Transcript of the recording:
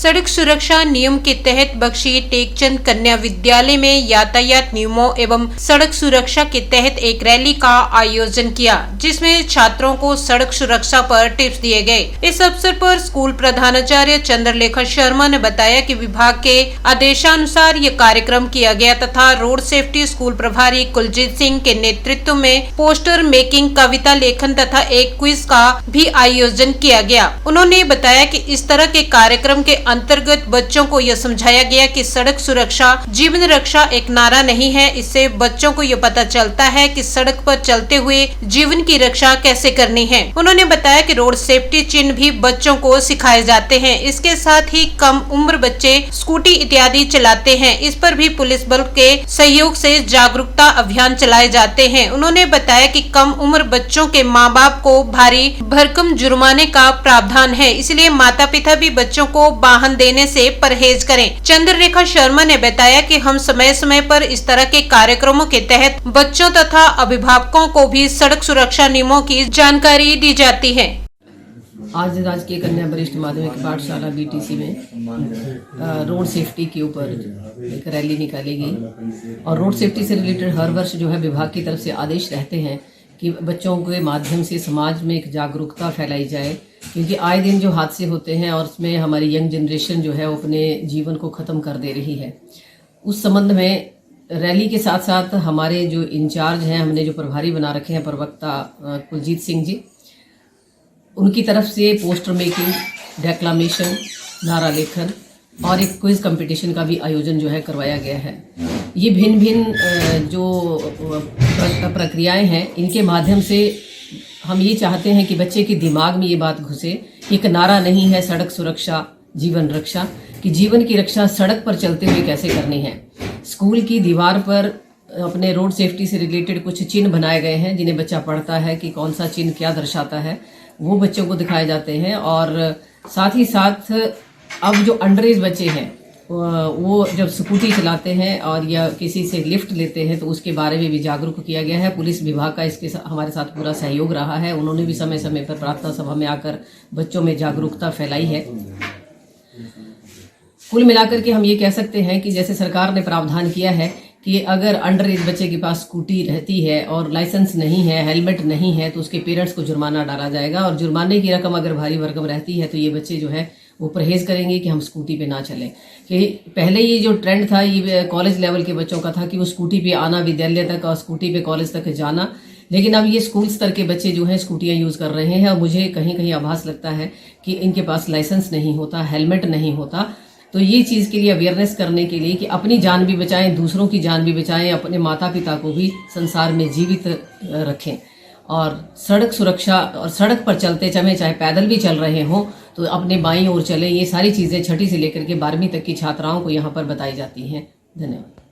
सड़क सुरक्षा नियम के तहत बख्शी टेकचंद कन्या विद्यालय में यातायात नियमों एवं सड़क सुरक्षा के तहत एक रैली का आयोजन किया, जिसमें छात्रों को सड़क सुरक्षा पर टिप्स दिए गए। इस अवसर पर स्कूल प्रधानाचार्य चंद्रलेखा शर्मा ने बताया कि विभाग के आदेशानुसार ये कार्यक्रम किया गया तथा रोड सेफ्टी स्कूल प्रभारी कुलजीत सिंह के नेतृत्व में पोस्टर मेकिंग, कविता लेखन तथा एक क्विज का भी आयोजन किया गया। उन्होंने बताया कि इस तरह के कार्यक्रम के अंतर्गत बच्चों को यह समझाया गया कि सड़क सुरक्षा जीवन रक्षा एक नारा नहीं है। इससे बच्चों को यह पता चलता है कि सड़क पर चलते हुए जीवन की रक्षा कैसे करनी है। उन्होंने बताया कि रोड सेफ्टी चिन्ह भी बच्चों को सिखाए जाते हैं। इसके साथ ही कम उम्र बच्चे स्कूटी इत्यादि चलाते हैं, इस पर भी पुलिस बल के सहयोग से जागरूकता अभियान चलाए जाते हैं। उन्होंने बताया कि कम उम्र बच्चों के माँ बाप को भारी भरकम जुर्माने का प्रावधान है, इसलिए माता पिता भी बच्चों को वाहन देने से परहेज करें। चंद्रलेखा शर्मा ने बताया कि हम समय समय पर इस तरह के कार्यक्रमों के तहत बच्चों तथा अभिभावकों को भी सड़क सुरक्षा नियमों की जानकारी दी जाती है। आज राजकीय कन्या वरिष्ठ माध्यमिक पाठशाला BTC में रोड सेफ्टी के ऊपर एक रैली निकाली गई और रोड सेफ्टी से रिलेटेड हर वर्ष जो है विभाग की तरफ से आदेश रहते हैं कि बच्चों के माध्यम से समाज में एक जागरूकता फैलाई जाए, क्योंकि आए दिन जो हादसे होते हैं और उसमें हमारी यंग जनरेशन जो है वो अपने जीवन को ख़त्म कर दे रही है। उस संबंध में रैली के साथ साथ हमारे जो इंचार्ज हैं, हमने जो प्रभारी बना रखे हैं प्रवक्ता कुलजीत सिंह जी, उनकी तरफ से पोस्टर मेकिंग, डेक्लामेशन, नारा लेखन और एक क्विज कंपटीशन का भी आयोजन जो है करवाया गया है। ये भिन्न भिन्न जो प्रक्रियाएं हैं, इनके माध्यम से हम ये चाहते हैं कि बच्चे के दिमाग में ये बात घुसे कि एक नारा नहीं है सड़क सुरक्षा जीवन रक्षा, कि जीवन की रक्षा सड़क पर चलते हुए कैसे करनी है। स्कूल की दीवार पर अपने रोड सेफ्टी से रिलेटेड कुछ चिन्ह बनाए गए हैं, जिन्हें बच्चा पढ़ता है कि कौन सा चिन्ह क्या दर्शाता है, वो बच्चों को दिखाए जाते हैं। और साथ ही साथ अब जो अंडर एज बच्चे हैं वो जब स्कूटी चलाते हैं और या किसी से लिफ्ट लेते हैं तो उसके बारे में भी जागरूक किया गया है। पुलिस विभाग का इसके हमारे साथ पूरा सहयोग रहा है। उन्होंने भी समय समय पर प्रार्थना सभा में आकर बच्चों में जागरूकता फैलाई है। कुल मिलाकर के हम ये कह सकते हैं कि जैसे सरकार ने प्रावधान किया है कि अगर अंडर एज बच्चे के पास स्कूटी रहती है और लाइसेंस नहीं है, हेलमेट नहीं है, तो उसके पेरेंट्स को जुर्माना डाला जाएगा और जुर्माने की रकम अगर भारी भरकम रहती है तो ये बच्चे जो है वो परहेज करेंगे कि हम स्कूटी पे ना चलें। कि पहले ये जो ट्रेंड था ये कॉलेज लेवल के बच्चों का था कि वो स्कूटी पे आना विद्यालय तक और स्कूटी पे कॉलेज तक जाना, लेकिन अब ये स्कूल स्तर के बच्चे जो हैं स्कूटियाँ यूज़ कर रहे हैं और मुझे कहीं कहीं आभास लगता है कि इनके पास लाइसेंस नहीं होता, हेलमेट नहीं होता। तो ये चीज़ के लिए अवेयरनेस करने के लिए कि अपनी जान भी बचाएं, दूसरों की जान भी बचाएं, अपने माता पिता को भी संसार में जीवित रखें। और सड़क सुरक्षा और सड़क पर चलते समय चाहे पैदल भी चल रहे हों तो अपने बाईं ओर चलें। ये सारी चीज़ें छठी से लेकर के 12वीं तक की छात्राओं को यहाँ पर बताई जाती हैं। धन्यवाद।